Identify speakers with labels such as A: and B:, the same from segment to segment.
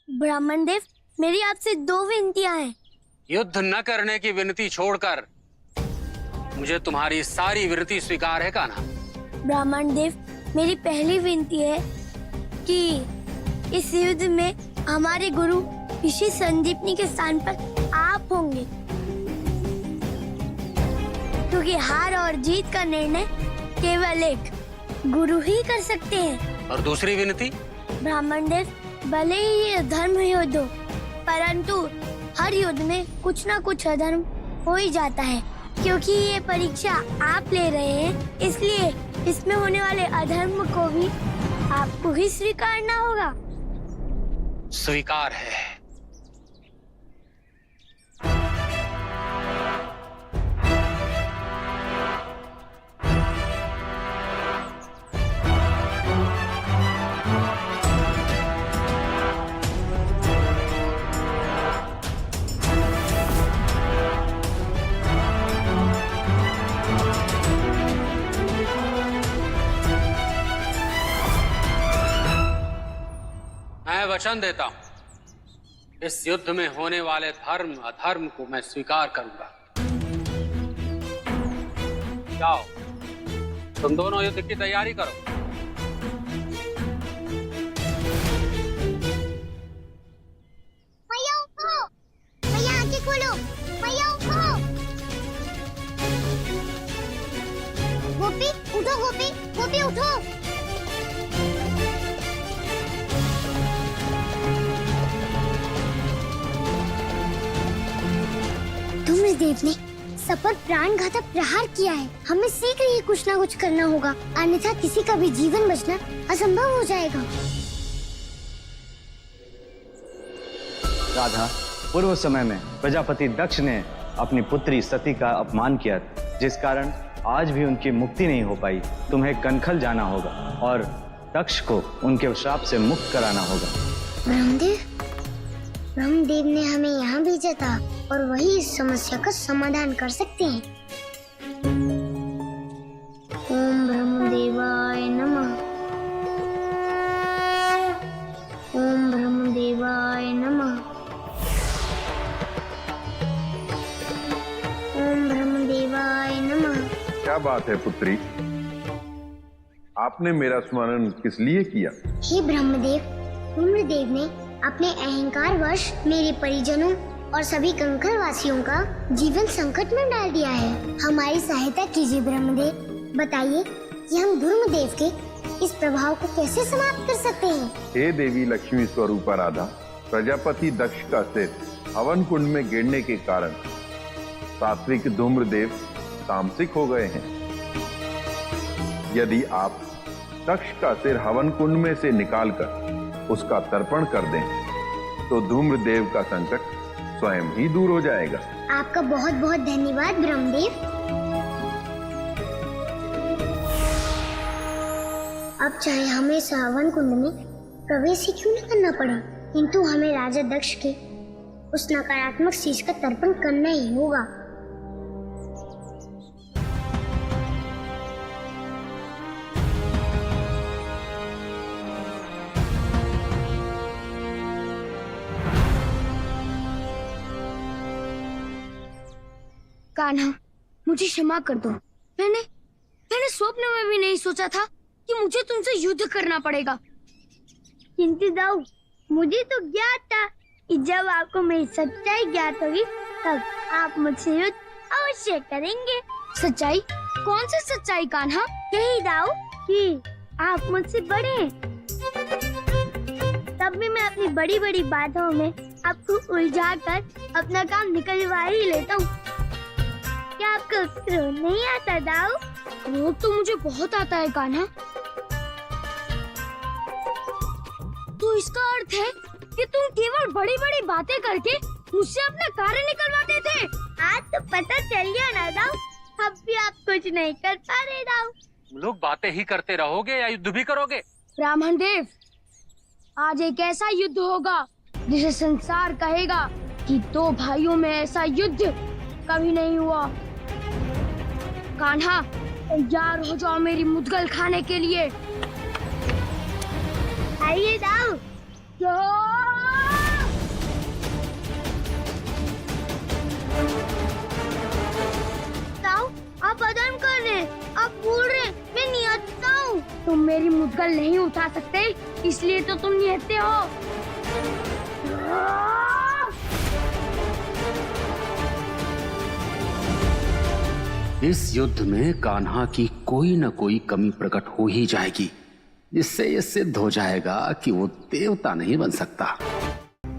A: ब्राह्मण देव, मेरी आपसे 2 विनतियां हैं।
B: युद्ध न करने की विनती छोड़कर मुझे तुम्हारी सारी विनती स्वीकार है कान्हा।
A: ब्राह्मण देव, मेरी पहली विनती है कि इस युद्ध में हमारे गुरु ऋषि संदीपनी के स्थान पर आप होंगे, क्योंकि हार और जीत का निर्णय केवल एक गुरु ही कर सकते हैं।
B: और दूसरी विनती?
A: ब्राह्मण देव, भले ही ये धर्म युद्ध हो, परंतु हर युद्ध में कुछ न कुछ अधर्म हो ही जाता है। क्योंकि ये परीक्षा आप ले रहे हैं, इसलिए इसमें होने वाले अधर्म को भी आपको ही स्वीकारना होगा।
B: स्वीकार है। मैं वचन देता हूं, इस युद्ध में होने वाले धर्म अधर्म को मैं स्वीकार करूंगा। जाओ, तुम दोनों युद्ध की तैयारी करो।
A: मैया उठो, मैया आंखें खोलो, मैया उठो। गोपी उठो, गोपी गोपी उठो। धूम्रदेव ने सब पर प्राणघातक प्रहार किया है। हमें शीघ्र ही कुछ न कुछ करना होगा, अन्यथा किसी का भी जीवन बचना असंभव हो जाएगा।
C: राधा, पूर्व समय में प्रजापति दक्ष ने अपनी पुत्री सती का अपमान किया, जिस कारण आज भी उनकी मुक्ति नहीं हो पाई। तुम्हें कनखल जाना होगा और दक्ष को उनके श्राप से मुक्त कराना होगा।
A: ब्रह्मदेव ने हमें यहाँ भेजा था और वही इस समस्या का समाधान कर सकते हैं। ओम ब्रह्मदेवाय नमः। ओम ब्रह्मदेवाय नमः। ओम ब्रह्मदेवाय नमः।
D: क्या बात है पुत्री, आपने मेरा स्मरण किस लिए किया?
A: हे ब्रह्मदेव, ब्रह्मदेव ने अपने अहंकार वश मेरे परिजनों और सभी कंकड़ वासियों का जीवन संकट में डाल दिया है। हमारी सहायता कीजिए ब्रह्मदेव। बताइए कि हम धर्मदेव के इस प्रभाव को कैसे समाप्त कर सकते हैं।
D: हे देवी लक्ष्मी स्वरूपा राधा, प्रजापति दक्ष का सिर हवन कुंड में गिरने के कारण सात्विक धूम्रदेव तामसिक हो गए हैं। यदि आप दक्ष का सिर हवन कुंड में से निकालकर उसका तर्पण कर दें, तो धूम्रदेव का संकट स्वयं ही दूर हो जाएगा।
A: आपका बहुत बहुत धन्यवाद ब्रह्मदेव। अब चाहे हमें इस हवन कुंड में प्रवेश ही क्यों न करना पड़े, किंतु हमें राजा दक्ष के उस नकारात्मक शीश का तर्पण करना ही होगा। कान्हा, मुझे क्षमा कर दो। मैंने स्वप्न में भी नहीं सोचा था कि मुझे तुमसे युद्ध करना पड़ेगा। किंतु दाऊ, मुझे तो ज्ञात था कि जब आपको मेरी सच्चाई ज्ञात होगी तब आप मुझसे युद्ध अवश्य करेंगे। सच्चाई? कौन सी सच्चाई कान्हा? यही दाऊ कि आप मुझसे बड़े हैं। तब भी मैं अपनी बड़ी बड़ी बातों में आपको उलझाकर अपना काम निकलवा ही लेता हूँ। क्या आपको क्रोध नहीं आता दाऊ? क्रोध तो मुझे बहुत आता है कान्हा। तो इसका अर्थ है कि तुम केवल बड़ी बड़ी बातें करके मुझसे अपना कार्य निकलवाते थे। आज तो पता चल गया ना दाऊ, अब भी आप कुछ नहीं कर पा रहे दाऊ।
B: तुम लोग बातें ही करते रहोगे या युद्ध भी करोगे?
A: ब्राह्मण देव, आज एक ऐसा युद्ध होगा जिसे संसार कहेगा कि 2 भाइयों में ऐसा युद्ध कभी नहीं हुआ। कान्हा, तैयार हो जाओ मेरी मुद्गल खाने के लिए। आइए दाऊ। तुम मेरी मुद्गल नहीं उठा सकते, इसलिए तो तुम निहत्थे हो।
B: इस युद्ध में कान्हा की कोई न कोई कमी प्रकट हो ही जाएगी, जिससे ये सिद्ध हो जाएगा कि वो देवता नहीं बन सकता।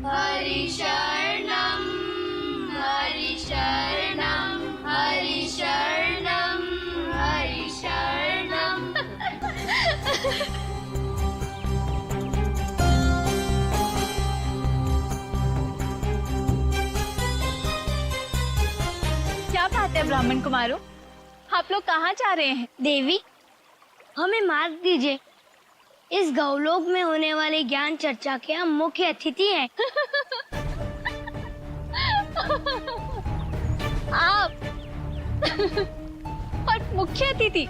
A: हरि शरणम, हरि शरणम, हरि शरणम, हरि शरणम।
E: क्या बात है ब्राह्मण कुमारों, आप लोग कहाँ जा रहे हैं?
A: देवी, हमें मार्ग दीजिए। इस गौलोक में होने वाले ज्ञान चर्चा के हम मुख्य अतिथि हैं।
E: आप और मुख्य अतिथि?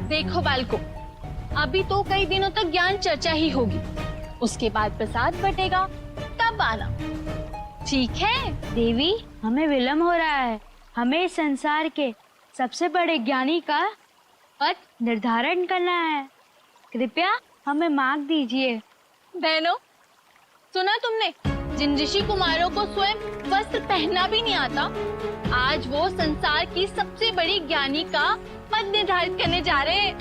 E: देखो बालको, अभी तो कई दिनों तक ज्ञान चर्चा ही होगी, उसके बाद प्रसाद बटेगा, तब आना, ठीक है?
A: देवी, हमें विलम्ब हो रहा है। हमें इस संसार के सबसे बड़े ज्ञानी का पद निर्धारण करना है। कृपया हमें मार्ग दीजिए।
E: बहनों, सुना तुमने? जिन ऋषि कुमारों को स्वयं वस्त्र पहनना भी नहीं आता, आज वो संसार की सबसे बड़ी ज्ञानी का पद निर्धारित करने जा रहे हैं।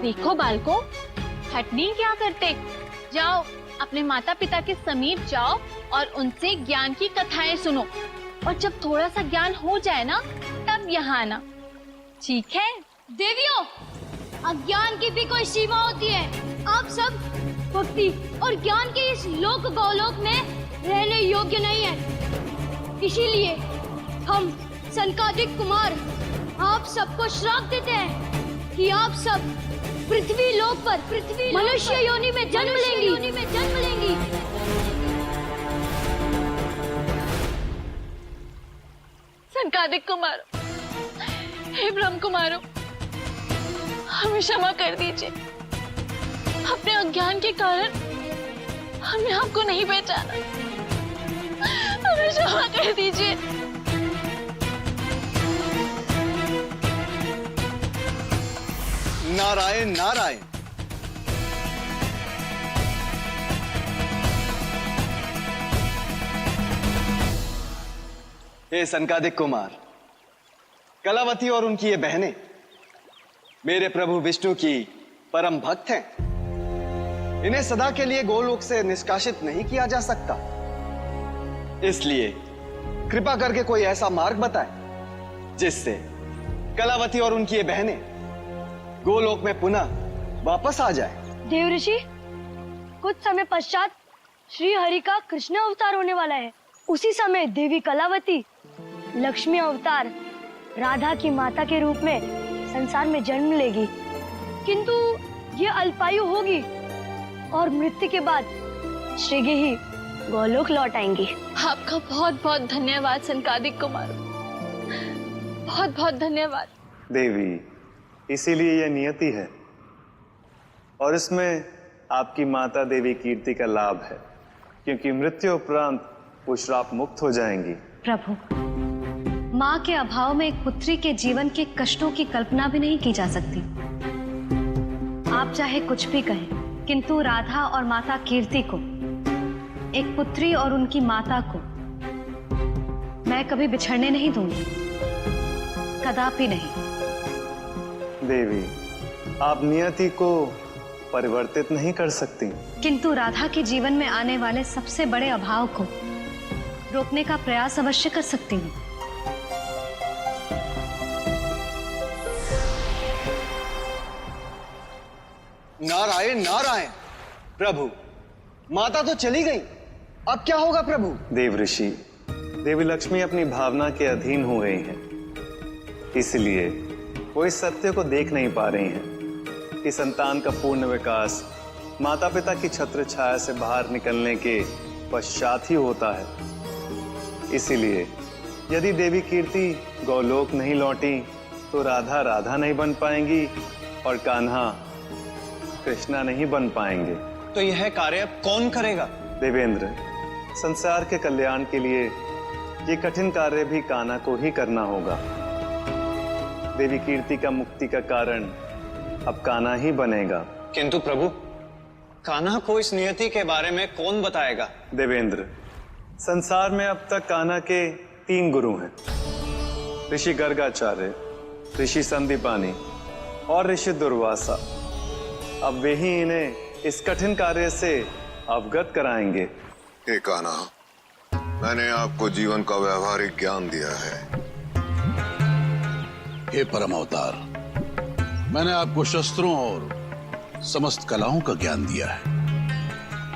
E: देखो बालको, हटनी क्या करते, जाओ अपने माता पिता के समीप जाओ और उनसे ज्ञान की कथाएं सुनो, और जब थोड़ा सा ज्ञान हो जाए ना, तब यहाँ आना, ठीक है?
A: देवियों, अज्ञान की भी कोई सीमा होती है। आप सब भक्ति और ज्ञान के इस लोक गौलोक में रहने योग्य नहीं है। इसीलिए हम सनकादिक कुमार आप सबको श्राप देते हैं कि आप सब पृथ्वी लोक पर मनुष्य योनि में जन्म लेंगी।
E: सनकादिक कुमारों, हे ब्रह्म कुमारों, हमें क्षमा कर दीजिए। अपने अज्ञान के कारण हमने आपको नहीं पहचाना, हमें क्षमा कर दीजिए।
F: नारायण नारायण। हे सनकादिक कुमार, कलावती और उनकी ये बहनें मेरे प्रभु विष्णु की परम भक्त हैं। इन्हें सदा के लिए गोलोक से निष्कासित नहीं किया जा सकता, इसलिए कृपा करके कोई ऐसा मार्ग बताएं जिससे कलावती और उनकी ये बहनें गोलोक में पुनः वापस आ जाए।
A: देव ऋषि, कुछ समय पश्चात श्री हरि का कृष्ण अवतार होने वाला है। उसी समय देवी कलावती लक्ष्मी अवतार राधा की माता के रूप में संसार में जन्म लेगी, किंतु ये अल्पायु होगी और मृत्यु के बाद शीघ्र ही गोलोक लौट आएंगी।
E: आपका बहुत बहुत धन्यवाद सनकादिक कुमार, बहुत बहुत धन्यवाद।
C: देवी, इसीलिए यह नियति है और इसमें आपकी माता देवी कीर्ति का लाभ है, क्योंकि मृत्यु उपरांत वो श्राप मुक्त हो जाएंगी।
G: प्रभु, माँ के अभाव में एक पुत्री के जीवन के कष्टों की कल्पना भी नहीं की जा सकती। आप चाहे कुछ भी कहें, किंतु राधा और माता कीर्ति को, एक पुत्री और उनकी माता को मैं कभी बिछड़ने नहीं दूंगी, कदापि नहीं।
C: देवी, आप नियति को परिवर्तित नहीं कर सकती,
G: किंतु राधा के जीवन में आने वाले सबसे बड़े अभाव को रोकने का प्रयास अवश्य कर सकती हूँ।
F: नारायण नारायण। प्रभु, माता तो चली गई, अब क्या होगा प्रभु?
C: देव ऋषि, देवी लक्ष्मी अपनी भावना के अधीन हो गई हैं, इसलिए वो इस सत्य को देख नहीं पा रही हैं कि संतान का पूर्ण विकास माता पिता की छत्र छाया से बाहर निकलने के पश्चात ही होता है। इसीलिए यदि देवी कीर्ति गौलोक नहीं लौटी तो राधा राधा नहीं बन पाएंगी और कान्हा कृष्णा नहीं बन पाएंगे।
F: तो यह कार्य अब कौन करेगा?
C: देवेंद्र, संसार के कल्याण के लिए ये कठिन कार्य भी कान्हा को ही करना होगा। देवी कीर्ति का मुक्ति का कारण अब कान्हा ही बनेगा।
F: किंतु प्रभु, कान्हा को इस नियति के बारे में कौन बताएगा?
C: देवेंद्र, संसार में अब तक कान्हा के 3 गुरु हैं, ऋषि गर्गाचार्य, ऋषि संदीपानी और ऋषि दुर्वासा। अब वे ही इन्हें इस कठिन कार्य से अवगत कराएंगे।
H: हे कान्हा, मैंने आपको जीवन का व्यवहारिक ज्ञान दिया है।
I: हे परम अवतार, मैंने आपको शस्त्रों और समस्त कलाओं का ज्ञान दिया है।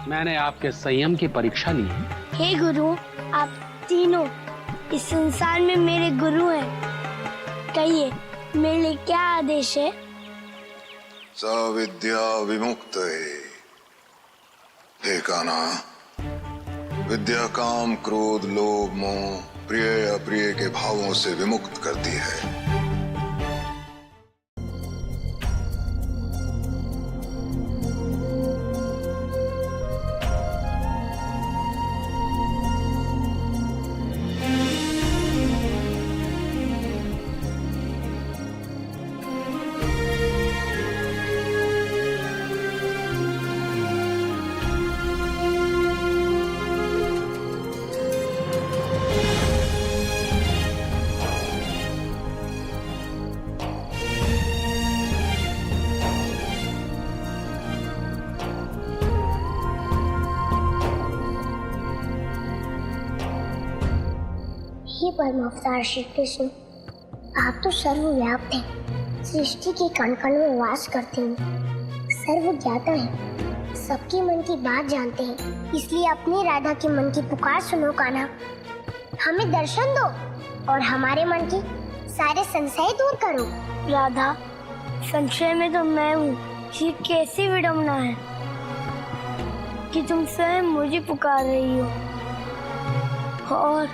B: मैंने आपके संयम की परीक्षा ली है।
A: हे गुरु, आप तीनों इस संसार में मेरे गुरु हैं। कहिए, मेरे लिए क्या आदेश है?
H: सविद्या विमुक्त हे कान्हा, विद्या काम, क्रोध, लोभ, मोह, प्रिय अप्रिय के भावों से विमुक्त करती है।
A: हे परम अवतार श्री कृष्ण, आप तो सर्वव्याप्त हैं, सृष्टि के कण कण में वास करते हैं, सर्वज्ञाता हैं, सबके मन की बात जानते हैं। इसलिए अपनी राधा के मन की पुकार सुनो कान्हा, हमें दर्शन दो और हमारे मन के सारे संशय दूर करो। राधा, संशय में तो मैं हूँ। ये कैसी विडंबना है कि तुम स्वयं मुझे पुकार रही हो और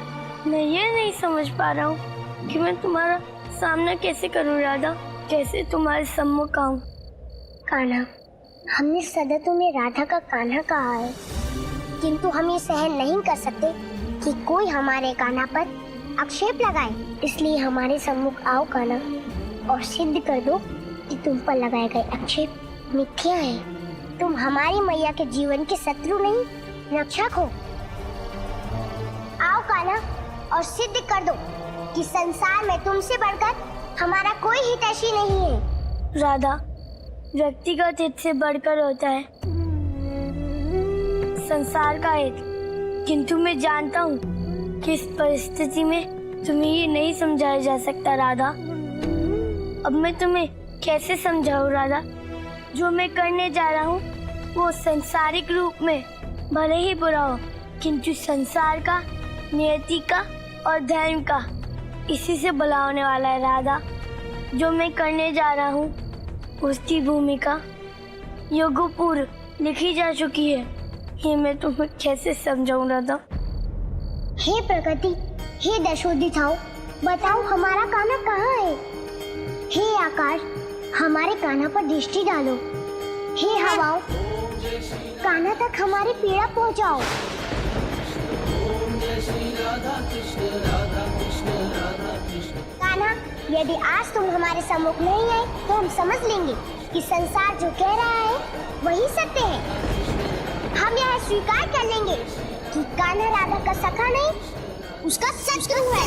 A: मैं ये नहीं समझ पा रहा हूँ कि मैं तुम्हारा सामना कैसे करूँ। राधा, कैसे तुम्हारे सम्मुख आऊँ? कान्हा, हमने सदा तुम्हें राधा का कान्हा कहा है, किंतु हम ये सहन नहीं कर सकते कि कोई हमारे कान्हा पर आक्षेप लगाए। इसलिए हमारे सम्मुख आओ कान्हा और सिद्ध कर दो कि तुम पर लगाए गए आक्षेप मिथ्या है। तुम हमारी मैया के जीवन के शत्रु नहीं, रक्षक हो। आओ कान्हा और सिद्ध कर दो कि संसार में तुमसे बढ़कर हमारा कोई हितैषी नहीं है। राधा, व्यक्तिगत हित से बढ़कर होता है संसार का हित, किंतु मैं जानता हूँ कि इस परिस्थिति में तुम्हें ये नहीं समझाया जा सकता। राधा, अब मैं तुम्हें कैसे समझाऊँ? राधा, जो मैं करने जा रहा हूँ वो संसारिक रूप में भले ही बुरा हो, किंतु संसार का, नियति का और धर्म का, इसी से भला होने वाला है। राधा, जो मैं करने जा रहा हूँ उसकी भूमिका युगों पूर्व लिखी जा चुकी है। ये मैं तुम्हें कैसे समझाऊं राधा? हे प्रकृति, हे दशोदिताओ, बताओ हमारा कान्हा कहाँ है? हे आकाश, हमारे कान्हा पर दृष्टि डालो। हे हवाओं, कान्हा तक हमारी पीड़ा पहुँचाओ। कान्हा, यदि आज तुम हमारे सम्मुख नहीं आए तो हम समझ लेंगे कि संसार जो कह रहा है वही सत्य है। हम यह स्वीकार कर लेंगे कि कान्हा राधा का सखा नहीं, उसका शत्रु है।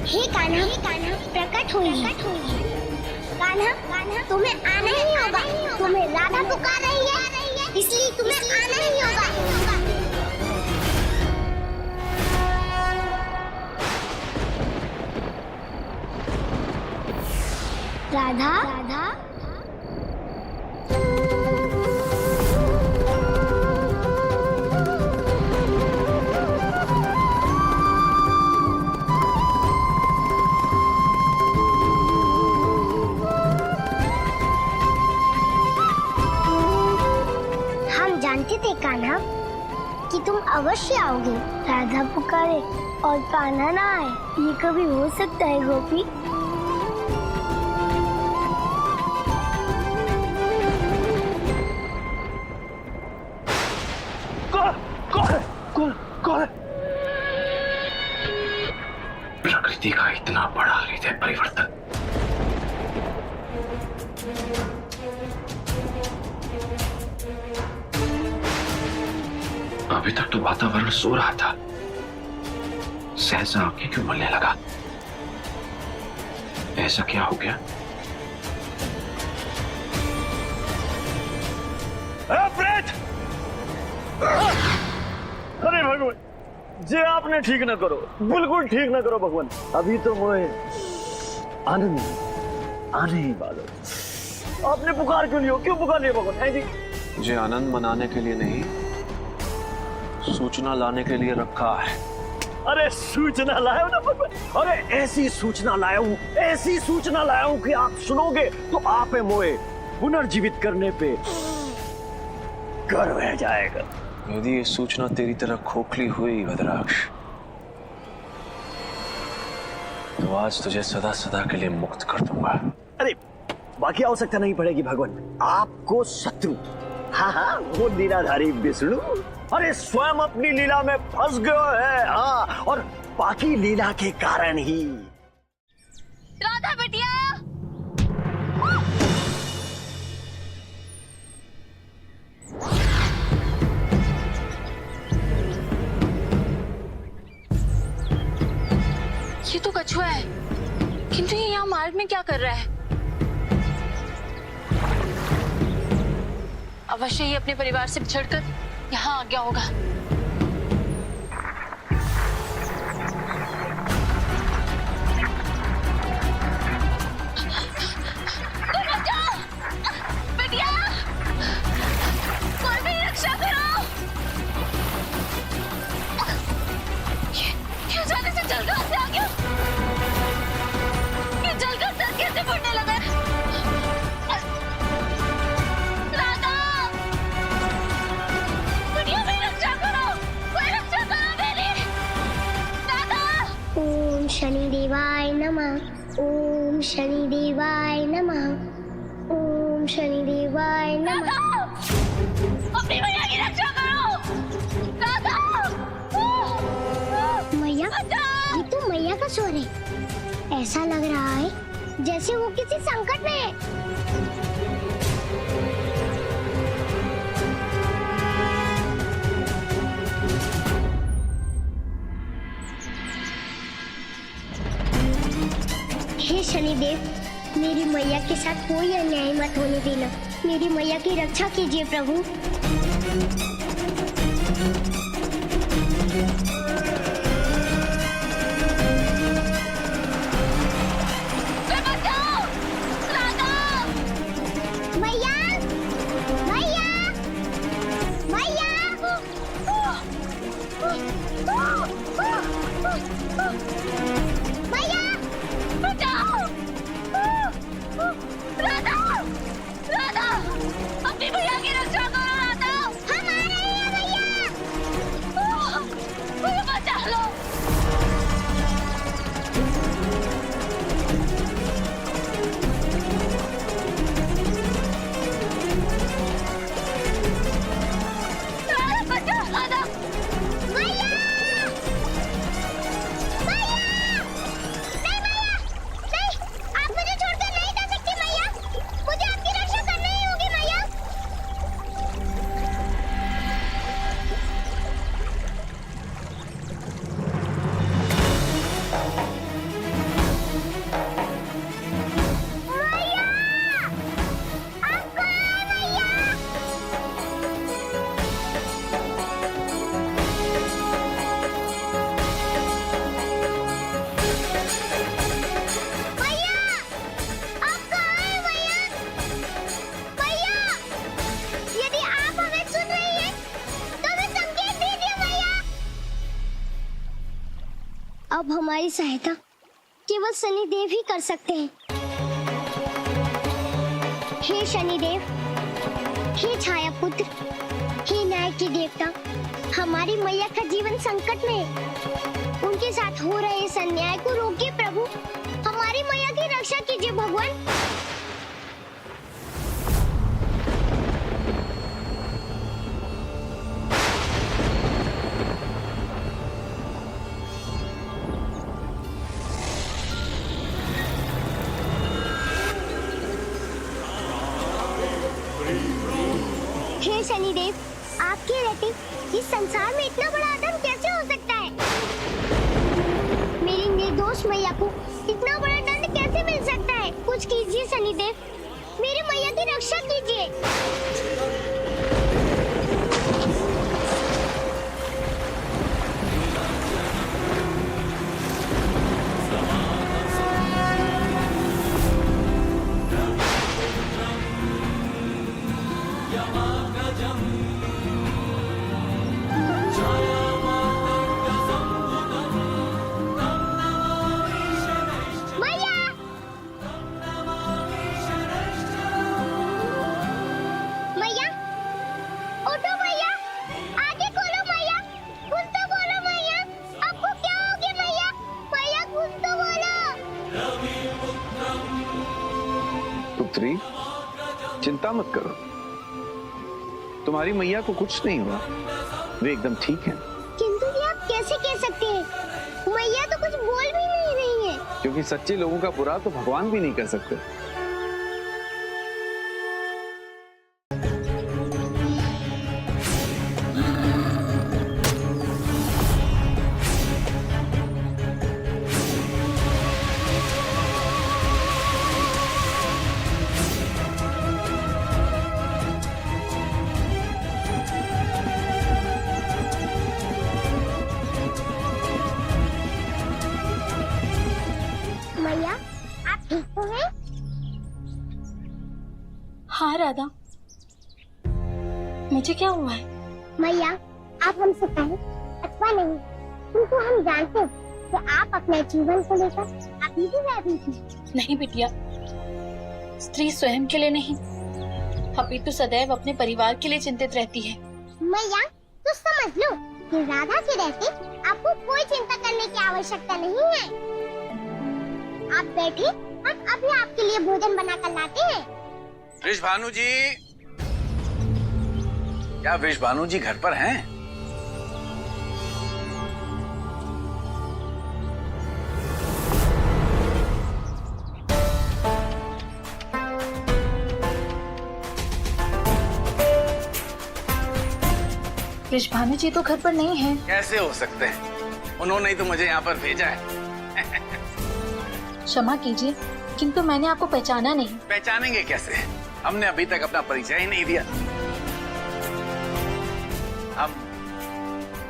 A: हे कान्हा, प्रकट होइए। कान्हा, तुम्हें आना ही होगा। तुम्हें राधा पुकार रही है, इसलिए तुम्हें आना ही होगा। राधा, हम जानते थे कान्हा कि तुम अवश्य आओगे। राधा पुकारे और कान्हा ना आए, ये कभी हो सकता है गोपी?
B: प्रकृति का इतना बड़ा हृदय परिवर्तन अभी तक तो वातावरण सो रहा था, सहसा आंखें क्यों मलने लगा? ऐसा क्या हो गया?
J: प्रेत! अरे भगवान, जे आपने ठीक ना करो, बिल्कुल ठीक ना करो भगवान। अभी तो मुझे आनंद आने ही वाला। आपने पुकार क्यों लियो? क्यों पुकार लिया भगवान? है जी,
K: मुझे आनंद मनाने के लिए नहीं, सूचना लाने के लिए रखा है।
J: अरे सूचना लाया हूं ना भगवान, अरे ऐसी सूचना लाया हूं, ऐसी सूचना लाया हूं कि आप सुनोगे तो आप मोए पुनर्जीवित करने पे गर्व रह जाएगा।
K: यदि ये सूचना तेरी तरह खोखली हुई भद्राक्ष, तो आज तुझे सदा सदा के लिए मुक्त कर दूंगा।
J: अरे बाकी आवश्यकता नहीं पड़ेगी भगवान, आपको शत्रु, हाँ वो लीलाधारी विष्णु, अरे स्वयं अपनी लीला में फंस गया है। हाँ, और बाकी लीला के कारण ही।
E: राधा बिटिया, ये तो कछुआ है, किंतु ये यहाँ मार्ग में क्या कर रहा है? अवश्य ही अपने परिवार से बिछड़कर यहाँ आ गया होगा। बिटिया, कोई मेरी रक्षा करो। ये जाने से जल कहां से आ गया? ये जल का सर कैसे फटने लगा? राधा, बिटिया मेरी रक्षा करो, कोई रक्षा करो मेरी। राधा।
A: ओम शनि देवाय नमः, ओम शनि देवाय नमः, ओम शनि देवाय नमः।
E: अपनी मैया की रक्षा करो। राधा।
A: मैया, ये तो मैया का स्वर है। ऐसा लग रहा है जैसे वो किसी संकट में है। हे शनिदेव, मेरी मैया के साथ कोई अन्याय मत होने देना। मेरी मैया की रक्षा कीजिए प्रभु। अब हमारी सहायता केवल शनिदेव ही कर सकते हैं। हे शनिदेव, हे छाया पुत्र, हे न्याय के देवता, हमारी मैया का जीवन संकट में है। उनके साथ हो रहे इस अन्याय को रोकिए प्रभु। हमारी मैया की रक्षा कीजिए भगवान। आपके रहते इस संसार में इतना बड़ा अधर्म कैसे हो सकता है? मेरी निर्दोष मैया को इतना बड़ा दंड कैसे मिल सकता है? कुछ कीजिए शनिदेव, मेरी मैया की रक्षा कीजिए।
C: पुत्री, चिंता मत करो, तुम्हारी मैया को कुछ नहीं हुआ, वे एकदम ठीक हैं।
A: किंतु ये आप कैसे कह सकते हैं? मैया तो कुछ बोल भी नहीं रही है।
C: क्योंकि सच्चे लोगों का बुरा तो भगवान भी नहीं कर सकते।
A: मैया, आप ठीक तो हैं?
E: हाँ राधा, मुझे क्या हुआ है?
A: मैया, आप हमसे कहें अथवा नहीं, किंतु हम जानते हैं कि आप अपने जीवन को लेकर अभी भी भयभीत हैं।
E: नहीं बिटिया, स्त्री स्वयं के लिए नहीं, अपितु सदैव अपने परिवार के लिए चिंतित रहती है।
A: मैया, तो समझ लो कि राधा के रहते आपको कोई चिंता करने की आवश्यकता नहीं है। आप बैठे, हम अभी आपके लिए भोजन बनाकर लाते हैं।
I: वृषभानु जी, क्या वृषभानु जी घर पर हैं?
E: वृषभानु जी तो घर पर नहीं है।
I: कैसे हो सकते हैं? उन्होंने ही तो मुझे यहाँ पर भेजा है।
E: क्षमा कीजिए, किंतु मैंने आपको पहचाना नहीं।
I: पहचानेंगे कैसे? हमने अभी तक अपना परिचय ही नहीं दिया। हम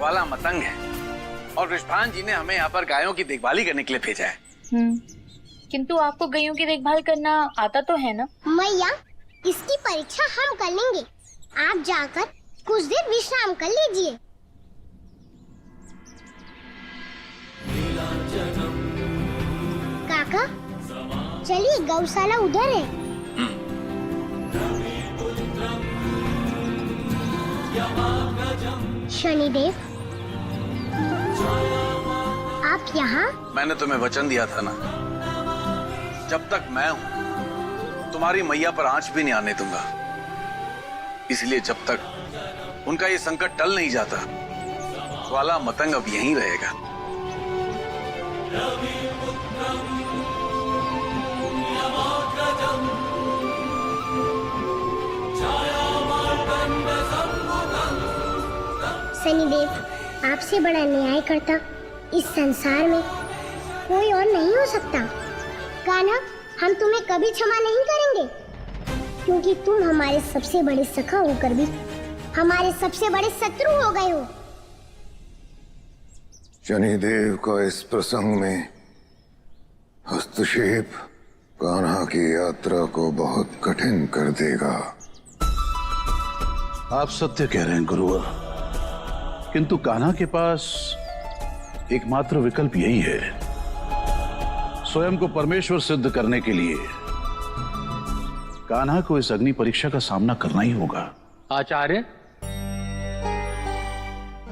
I: वाला मतंग है और वृषभान जी ने हमें यहाँ पर गायों की देखभाली करने के लिए भेजा है।
E: किंतु आपको गायों की देखभाल करना आता तो है ना?
A: मैया, इसकी परीक्षा हम कर लेंगे। आप जाकर कुछ देर विश्राम कर लीजिए। काका, चलिए, गौशाला उधर है। शनिदेव, आप यहाँ?
I: मैंने तुम्हें वचन दिया था ना, जब तक मैं हूँ तुम्हारी मैया पर आंच भी नहीं आने दूंगा। इसलिए जब तक उनका ये संकट टल नहीं जाता, वाला मतंग अब यहीं रहेगा।
A: शनिदेव, आपसे बड़ा न्याय करता इस संसार में कोई और नहीं हो सकता। कान्हा, हम तुम्हें कभी क्षमा नहीं करेंगे, क्योंकि तुम हमारे सबसे बड़े सखा होकर भी हमारे सबसे बड़े शत्रु हो गए हो।
H: शनिदेव का इस प्रसंग में हस्तक्षेप कान्हा की यात्रा को बहुत कठिन कर देगा।
I: आप सत्य कह रहे हैं गुरुवर, किंतु कान्हा के पास एकमात्र विकल्प यही है, स्वयं को परमेश्वर सिद्ध करने के लिए कान्हा को इस अग्नि परीक्षा का सामना करना ही होगा।
B: आचार्य,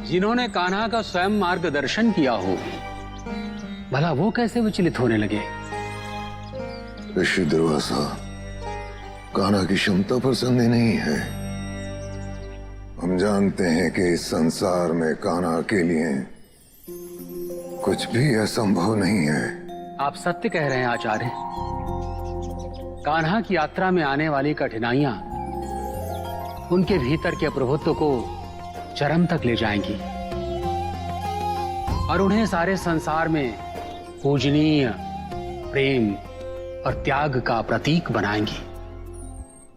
B: जिन्होंने कान्हा का स्वयं मार्गदर्शन किया हो, भला वो कैसे विचलित होने लगे?
H: ऋषि दुर्वासा, कान्हा की क्षमता पर संदेह नहीं है। हम जानते हैं कि इस संसार में कान्हा के लिए कुछ भी असंभव नहीं है।
B: आप सत्य कह रहे हैं आचार्य। कान्हा की यात्रा में आने वाली कठिनाइयां उनके भीतर के प्रभुत्व को चरम तक ले जाएंगी और उन्हें सारे संसार में पूजनीय, प्रेम और त्याग का प्रतीक बनाएंगी।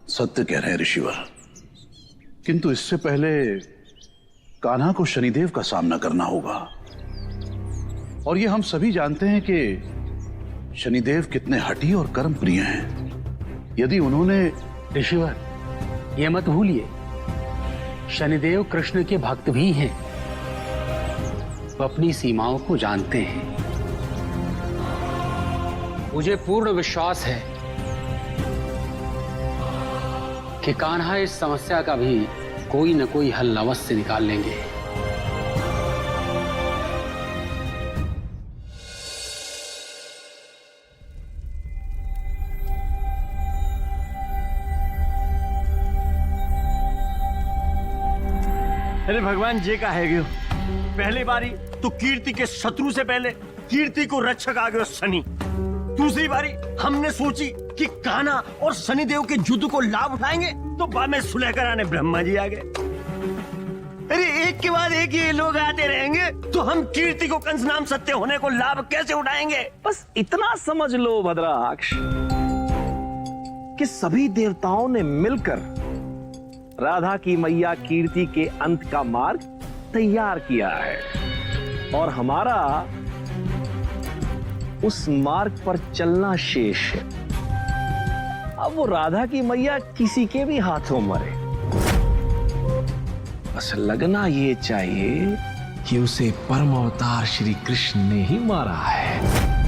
L: सत्य कह रहे हैं ऋषिवर, किंतु इससे पहले कान्हा को शनिदेव का सामना करना होगा। और ये हम सभी जानते हैं कि शनिदेव कितने हठी और कर्म प्रिय हैं। यदि उन्होंने
B: ऋषिवर, ये मत भूलिए, शनिदेव कृष्ण के भक्त भी हैं। वो अपनी सीमाओं को जानते हैं। मुझे पूर्ण विश्वास है कि कान्हा इस समस्या का भी कोई न कोई हल अवश्य निकाल लेंगे।
J: अरे भगवान जी का है गयो पहली बारी तो कीर्ति के शत्रु से पहले कीर्ति को रक्षक आ गयो शनि। दूसरी बारी हमने सोची कि कान्हा और शनिदेव के युद्ध को लाभ उठाएंगे तो बाद में सुलह कराने ब्रह्मा जी आ गए। अरे एक के बाद एक ये लोग आते रहेंगे तो हम कीर्ति को कंस नाम सत्य होने को लाभ कैसे उठाएंगे?
K: बस इतना समझ लो भद्राक्ष कि सभी देवताओं ने मिलकर राधा की मैया कीर्ति के अंत का मार्ग तैयार किया है और हमारा उस मार्ग पर चलना शेष है। अब वो राधा की मैया किसी के भी हाथों मरे, बस लगना ये चाहिए कि उसे परम अवतार श्री कृष्ण ने ही मारा है।